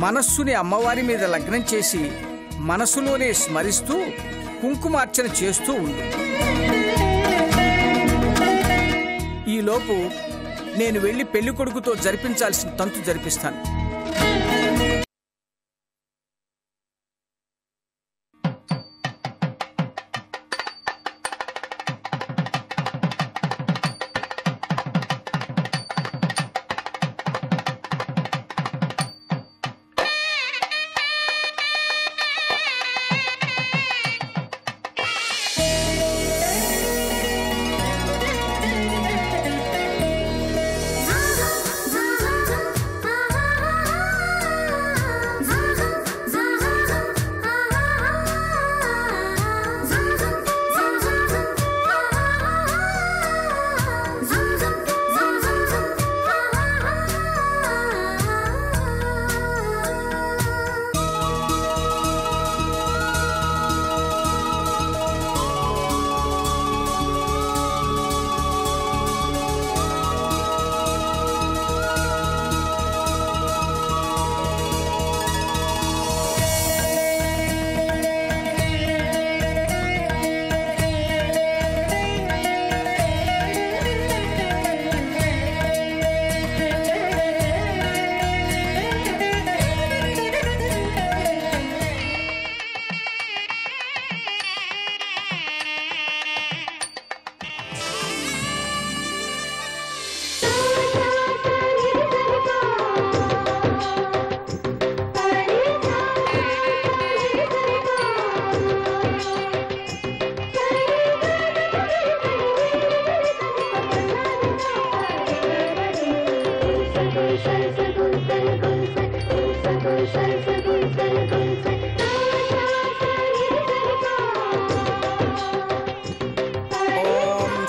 మనస్సుని అమ్మవారి మీద లగ్నం చేసి మనసులోనే స్మరిస్తూ కుంకుమార్చన చేస్తూ ఉండు. ఈలోపు నేను వెళ్ళి పెళ్లి కొడుకుతో జరిపించాల్సిన తంతు జరిపిస్తాను.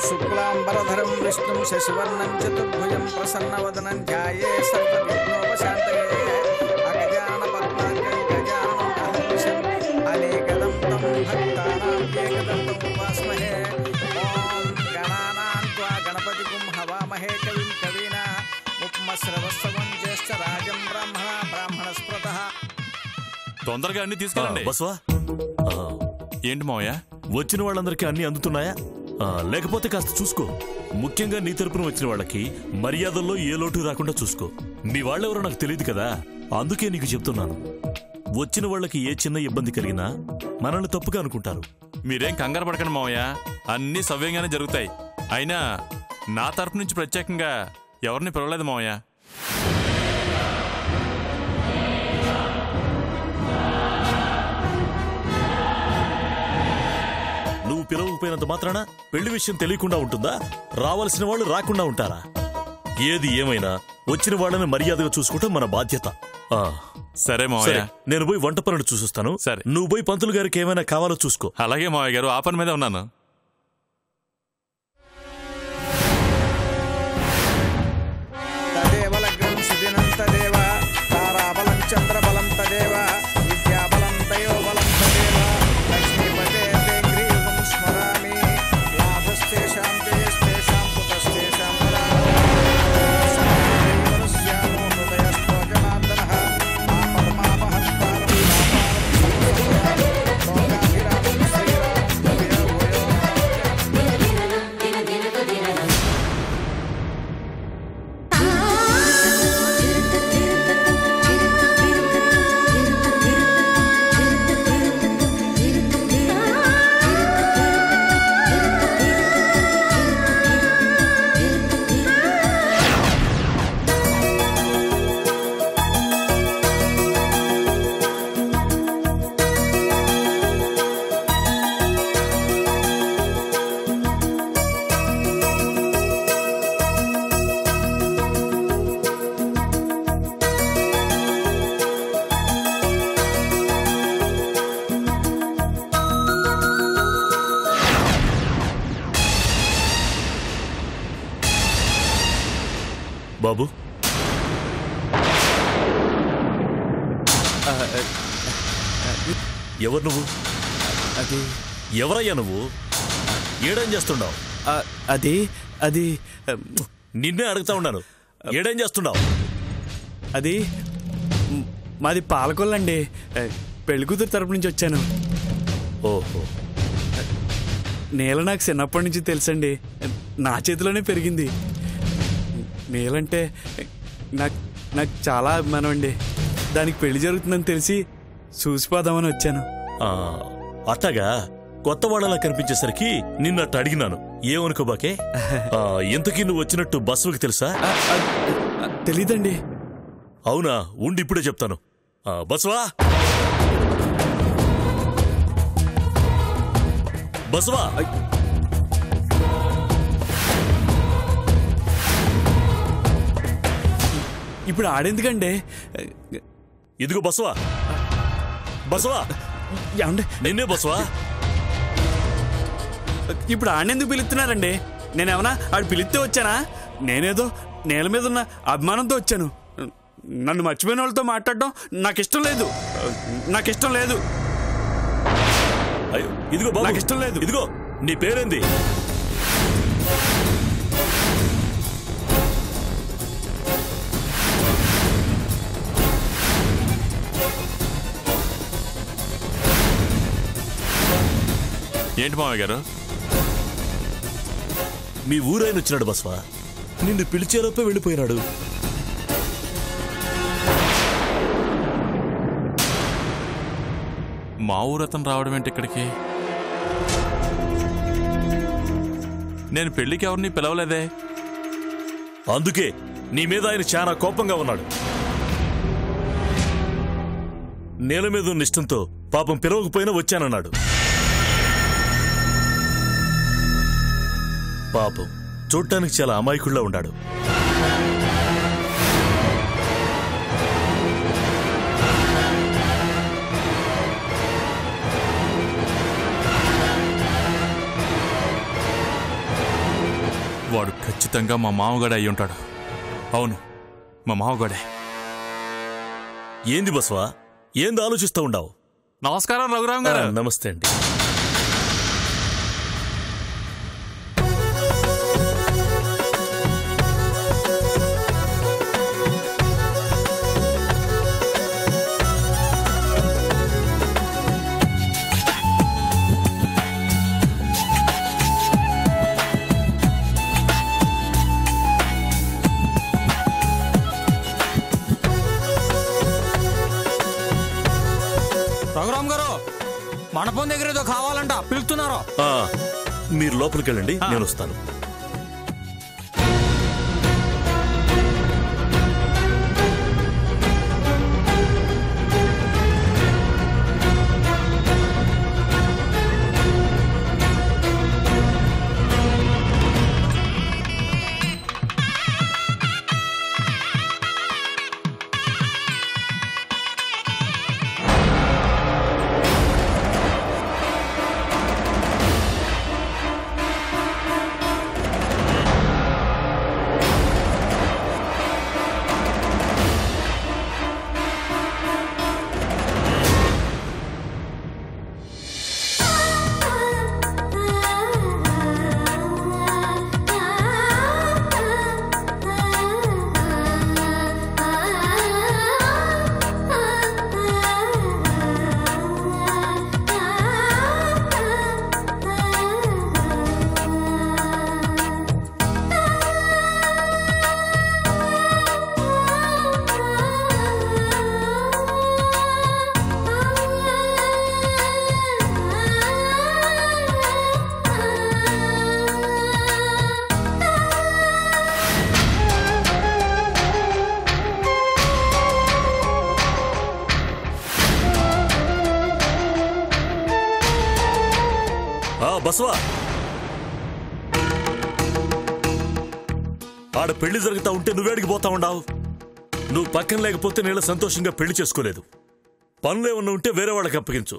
శుక్లాంబరధరం విష్ణుం శశివర్ణం చతుర్భుజం ప్రసన్నవదనం ధ్యాయే సర్వవిఘ్నోపశాంతయే అగజాన పద్మార్గం గజాననం అహర్నిశం అనేకదం తం భక్తానాం ఏకదంతం ఉపాస్మహే. ఓం గణానాం త్వా గణపతిగుం హవామహే కవిం కవీనా ఉపమశ్రవస్తవం జ్యేష్ఠరాజం బ్రాహ్మణస్పృతః. తొందరగా అన్ని తీసుకెళ్ళండి. బస్వా, ఏంటి మావయ్య, వచ్చిన వాళ్ళందరికీ అన్ని అందుతున్నాయా? లేకపోతే కాస్త చూసుకో. ముఖ్యంగా నీ తరపున వచ్చిన వాళ్ళకి మర్యాదల్లో ఏ లోటు రాకుండా చూసుకో. మీ వాళ్ళెవరో నాకు తెలియదు కదా, అందుకే నీకు చెప్తున్నాను. వచ్చిన వాళ్ళకి ఏ చిన్న ఇబ్బంది కలిగినా మనల్ని తప్పుగా అనుకుంటారు. మీరేం కంగారు పడకండి మావయ్య, అన్ని సవ్యంగానే జరుగుతాయి. అయినా నా తరపు నుంచి ప్రత్యేకంగా ఎవరిని పిలవలేదు మావయ్య. నువ్వు పిలవకపోయినంత మాత్రాన పెళ్లి విషయం తెలియకుండా ఉంటుందా? రావాల్సిన వాళ్ళు రాకుండా ఉంటారా? ఏది ఏమైనా వచ్చిన వాళ్ళని మర్యాదగా చూసుకుంటే మన బాధ్యత. సరే మావయ్య, నేను పోయి వంట పనులు చూసొస్తాను. సరే, నువ్వు పోయి పంతులు గారికి ఏమైనా కావాలో చూసుకో. అలాగే మావయ్య గారు, ఆ పని మీద ఉన్నాను. తదేవ లగ్నం సుదినం తదేవ తారాబలం చంద్రబలం తదేవ విద్యాబలం తయోబలం తదేవ లక్ష్మీపతే తేంగ్రీవం స్మరామి లాభస్తేషాం తేస్తేషాం పుతస్తేషాం సర్వదేవస్యామో హృదయస్థో జనార్దనః ఆపదమాపహర్తారం లోకాభిరామం శ్రీరామం బాబు, ఎవరు నువ్వు? అది ఎవరయ్యా నువ్వు? ఏడేం చేస్తున్నావు? అది అది నిన్నే అడుగుతా ఉన్నాను, ఏడేం చేస్తున్నావు? అది మాది పాలకొల్లండి. పెళ్లి కూతురు తరపు నుంచి వచ్చాను. ఓహో, నీల నాకు చిన్నప్పటి నుంచి తెలుసండి. నా చేతిలోనే పెరిగింది. నీలంటే నాకు నాకు చాలా అభిమానం అండి. దానికి పెళ్లి జరుగుతుందని తెలిసి చూసిపోదామని వచ్చాను. అట్టగా కొత్త వాళ్ళలా కనిపించేసరికి నిన్నట్టు అడిగినాను. ఏమనుకోబాకే. ఇంతకీ నువ్వు వచ్చినట్టు బస్సుకి తెలుసా? తెలీదండి. అవునా, ఉండి ఇప్పుడే చెప్తాను. బస్వా, బస్వా, ఇప్పుడు ఆడేందుకండి? ఇదిగో బస్వా, బస్వా, ఏమండి? నిన్నే బస్వా. ఇప్పుడు ఆడెందుకు పిలుస్తున్నారండి? నేనేమన్నా ఆడు పిలిస్తే వచ్చానా? నేనేదో నేల మీద ఉన్న అభిమానంతో వచ్చాను. నన్ను మర్చిపోయిన వాళ్ళతో మాట్లాడడం నాకిష్టం లేదు. నాకిష్టం లేదు. అయ్యో, ఇదిగో బాబు, నాకు ఇష్టం లేదు. ఇదిగో, నీ పేరేంది? ఏంటి మామయ్య గారు? మీ ఊరైన వచ్చినాడు బస్వా. నిన్ను పిలిచేలోపే వెళ్ళిపోయినాడు. మా ఊరతను రావడం ఏంటి ఇక్కడికి? నేను పెళ్లికి ఎవరిని పిలవలేదే. అందుకే నీ మీద ఆయన చాలా కోపంగా ఉన్నాడు. నేల మీద ఉన్న ఇష్టంతో పాపం పిలవకపోయినా వచ్చానన్నాడు. పాపం చూడటానికి చాలా అమాయకుల్లా ఉన్నాడు. వాడు ఖచ్చితంగా మా మామగాడే అయి ఉంటాడు. అవును, మా మామగాడే. ఏంది బస్వా, ఏంది ఆలోచిస్తూ ఉండావు? నమస్కారం రఘురామ్ గారు. నమస్తే అండి. రఘురామ్ గారు, మండపం దగ్గర ఏదో కావాలంట, పిలుస్తున్నారు. మీరు లోపలికి వెళ్ళండి, నేను వస్తాను. బస్వా, ఆడ పెళ్లి జరుగుతా ఉంటే నువ్వేడికి పోతా ఉండావు? నువ్వు పక్కన లేకపోతే నేను సంతోషంగా పెళ్లి చేసుకోలేదు. పనులేమన్నా ఉంటే వేరే వాళ్ళకి అప్పగించు.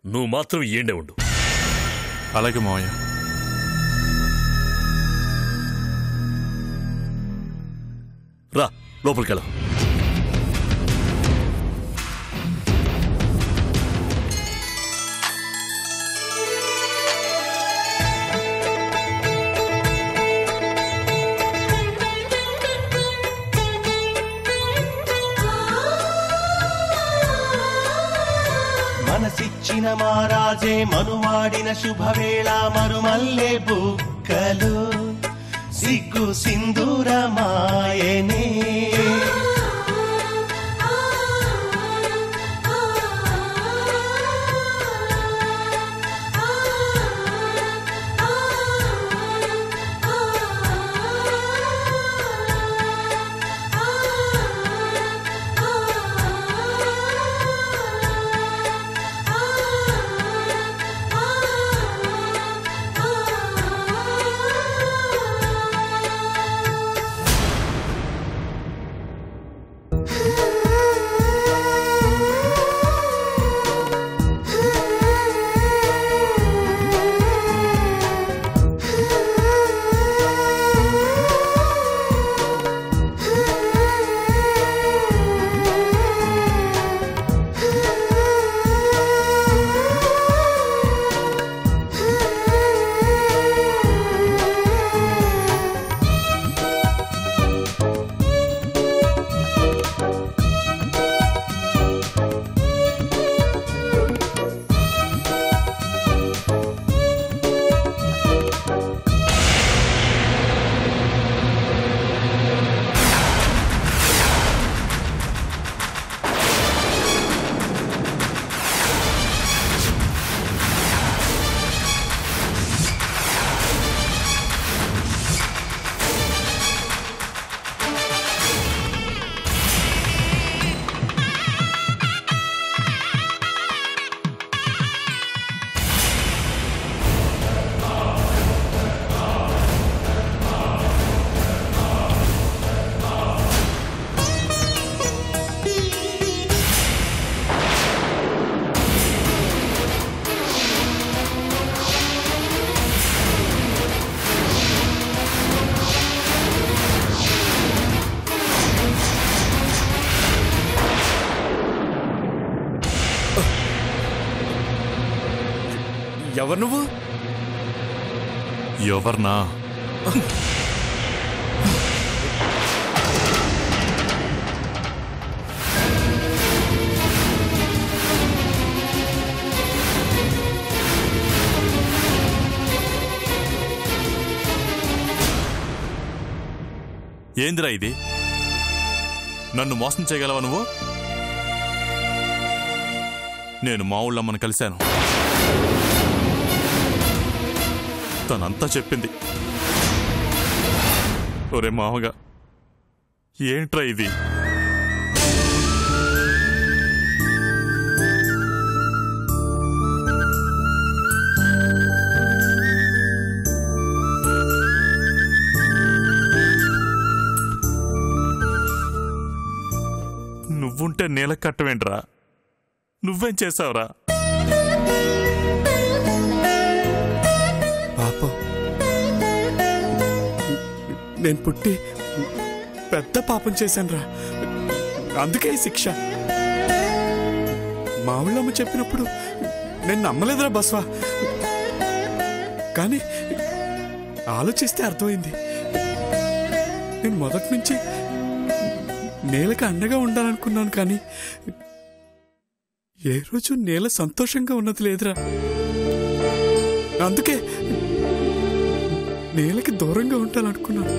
నువ్వు మాత్రం ఏండే ఉండు. అలాగే మావయ్య. రా లోపలికెళ్ళ. మనసిచ్చిన మారాజే మనువాడిన శుభవేళ మరుమల్లె బుక్కలు సిగ్గు సింధూరమాయనే ఎవరు నువ్వు? ఎవర్నా? ఏందిరా ఇది? నన్ను మోసం చేయగలవా నువ్వు? నేను మా ఊళ్ళమ్మని కలిశాను. తనంతా చెప్పింది. ఒరే మామగా, ఏంట్రా ఇది? నువ్వుంటే నేల కట్టవేంట్రా? నువ్వేం చేసావురా? పాపం, నేను పుట్టి పెద్ద పాపం చేశానురా. అందుకే ఈ శిక్ష. మా ఊళ్ళమ్మ చెప్పినప్పుడు నేను నమ్మలేదురా బస్వా. కానీ ఆలోచిస్తే అర్థమైంది. నేను మొదటి నుంచి నేలకు అండగా ఉండాలనుకున్నాను, కానీ ఏ రోజు నేల సంతోషంగా ఉన్నది లేదురా. అందుకే నేలకి దూరంగా ఉంటాననుకున్నాను.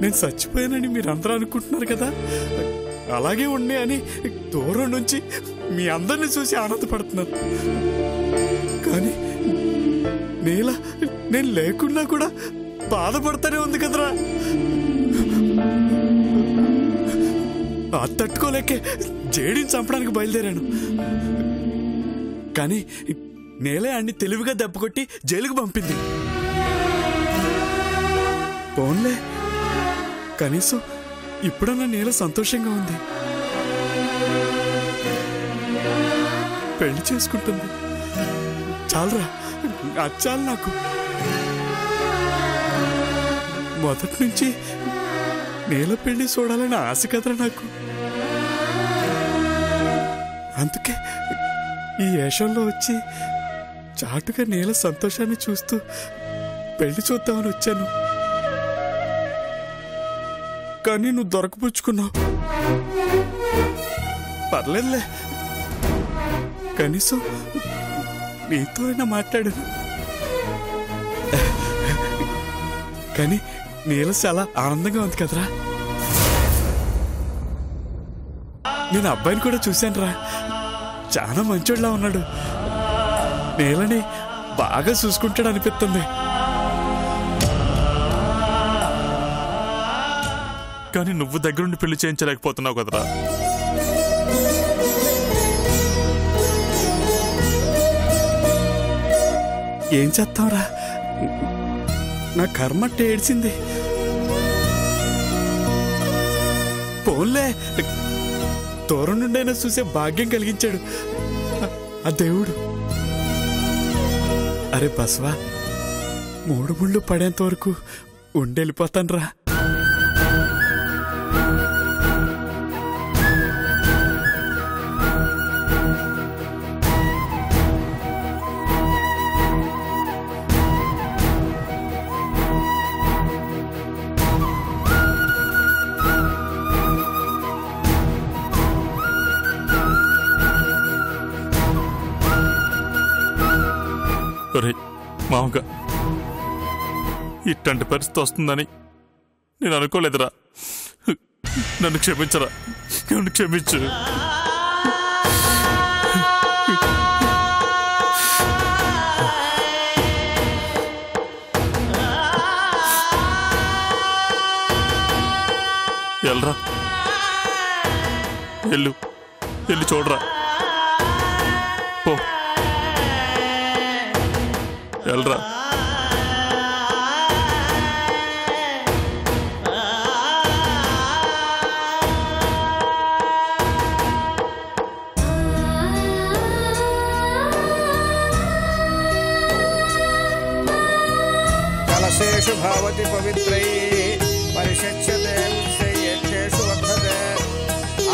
నేను చచ్చిపోయానని మీరందరూ అనుకుంటున్నారు కదా, అలాగే ఉండే అని దూరం నుంచి మీ అందరిని చూసి ఆనందపడుతున్నాను. కానీ నేల నేను లేకున్నా కూడా బాధపడతానే ఉంది కదరా. అది తట్టుకోలేకే జేడిని చంపడానికి బయలుదేరాను. కానీ నేలే అన్ని తెలివిగా దెబ్బకొట్టి జైలుకు పంపింది. పోన్లే, కనీసం ఇప్పుడన్నా నేల సంతోషంగా ఉంది. పెళ్లి చేసుకుంటుంది. చాలరా, అది చాలు నాకు. మొదటి నుంచి నేల పెళ్లి చూడాలని ఆశ కదరా నాకు. అందుకే ఈ వేషంలో వచ్చి చాటుగా నేల సంతోషాన్ని చూస్తూ పెళ్లి చూద్దామని వచ్చాను. కానీ నువ్వు దొరకపుచ్చుకున్నావు. పర్లేదులే, కనీసం నీతో అయినా మాట్లాడాను. కానీ నీల చాలా ఆనందంగా ఉంది కదరా. నేను అబ్బాయిని కూడా చూశాను రా, చాలా మంచోళ్ళ ఉన్నాడు. నీలని బాగా చూసుకుంటాడు అనిపిస్తుంది. కానీ నువ్వు దగ్గరుండి పెళ్లి చేయించలేకపోతున్నావు కదరా. ఏం చేస్తాంరా, నా కర్మట్ట ఏడ్చింది. పోన్లే, దూరం నుండైనా చూసే భాగ్యం కలిగించాడు ఆ దేవుడు. అరే బస్వా, 3 ముళ్ళు పడేంత వరకు ఉండెళ్ళిపోతాన్రా. మామగా ఇట్లాంటి పరిస్థితి వస్తుందని నేను అనుకోలేదురా. నన్ను క్షమించరా, నన్ను క్షమించు. ఎల్రా, వెళ్ళి చూడరా. పో, ఎల్రా. కలశేషు భవతి పవిత్రై పరిషచ్యతే యజ్ఞేషు వర్ధతే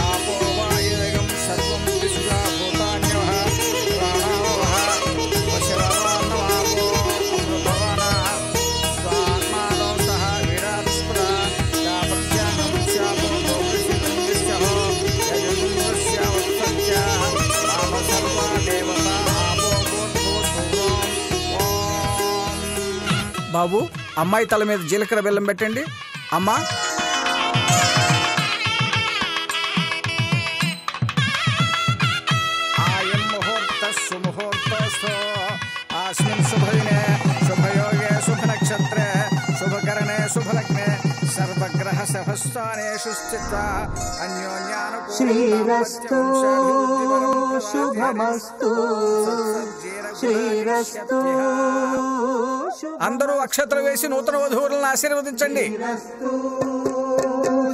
ఆపో వాయువేగం సర్వం విశ్వా భూతాన్యః ప్రాణావః వశవాన్నవాపో అమృతవానః స్వాత్మానో సహ విరాట్స్పద యాపత్యాహం శాపో భోగసిద్ధం విశ్వః యజుంద్రస్య వత్సత్య ఆప సర్వా దేవతా ఆపో భూర్భువః. బాబు, అమ్మాయి తల మీద జీలకర్ర బెల్లం పెట్టండి. అమ్మా, ఆయం ముహూర్త సుముహూర్తస్థో ఆస్మిన్ శుభదినే శుభయోగే శుభనక్షత్రే శుభకరణే శుభలగ్నే సర్వగ్రహ సహస్థానేషు స్థిత్వా అన్యోన్యానుకూల శ్రీరస్తు శుభమస్తు శ్రీరస్తు. అందరూ అక్షతలు వేసి నూతన వధువులను ఆశీర్వదించండి.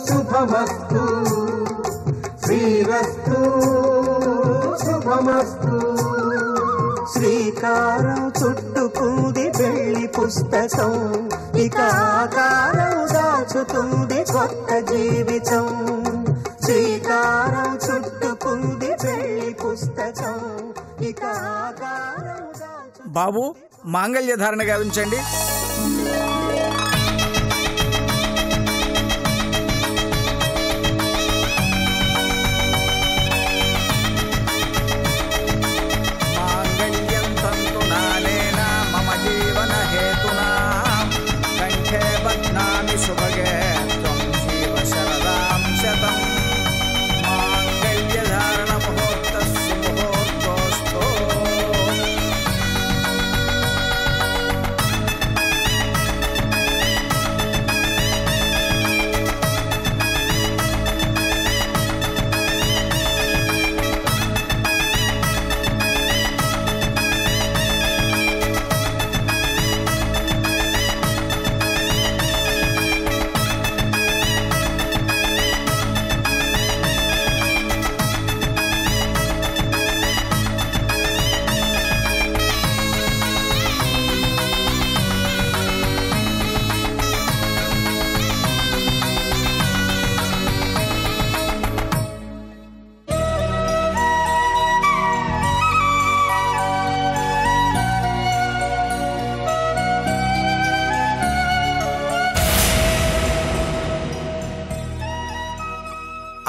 శుభమస్తు శ్రీరస్తు శుభమస్తు. శ్రీకారం చుట్టుకుంది పెళ్లి పుస్తకం, ఇక ఆకారం దాచుతుంది కొత్త జీవితం. శ్రీకారం చుట్టుకుంది పెళ్లి పుస్తకం, ఇక ఆకారం దాచు. బాబు, మాంగళ్య ధారణ గావించండి. మాంగళ్యం తంతునానేన మమ జీవన హేతునా కంఠే బధ్నామి శుభగే త్వం జీవ శరదాం శతం. మాంగళ్య ధారణ ముహూర్తస్సు ముహూర్తోస్థో.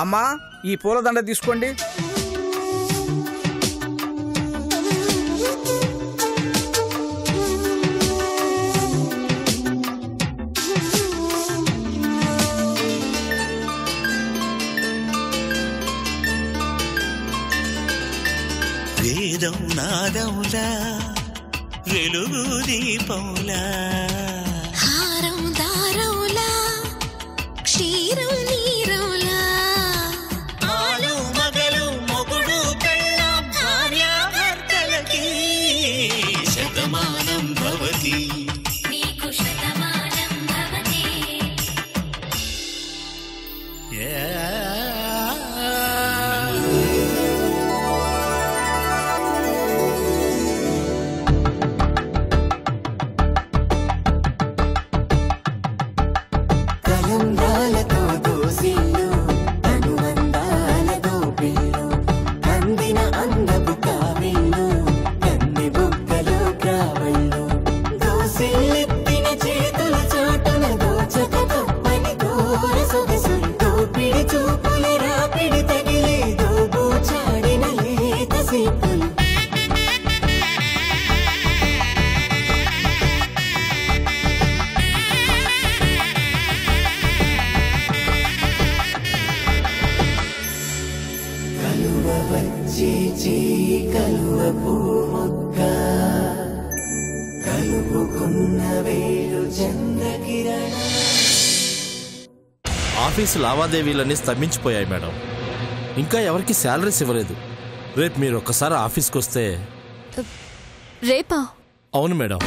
అమ్మా, ఈ పూలదండ తీసుకోండి. వేదం నాదములా వెలుగు దీపములా హారం దారములా క్షీరం నీరములా ఆలు మగలు మొగుడు పెళ్ళాం భార్యాభర్తలకి శతమానం భవతి నీకు శతమానం భవతి. కలంబ్రాలతో దోసిళ్ళు అనుబంధాలతో పిల్లు అందిన అందపు కావిళ్ళు కన్ని బుక్కలు గ్రావళ్ళు దోసిళ్ళెత్తిన చేతుల చాటున దోచక తప్పని ఘోర సొగసులు దోపిడి చూపుల రాపిడి తగిలే దోబూచాడిన లేత సీపులు కలువ వచ్చే చేయి కలువ పూమొక్క కలుపుకున్న వేలు చంద్రకిరణ. ఆఫీసు లావాదేవీలన్నీ స్తంభించిపోయాయి మేడం. ఇంకా ఎవరికి శాలరీస్ ఇవ్వలేదు. రేపు మీరు ఒక్కసారి ఆఫీస్కి వస్తే. రేపా? అవును మేడం.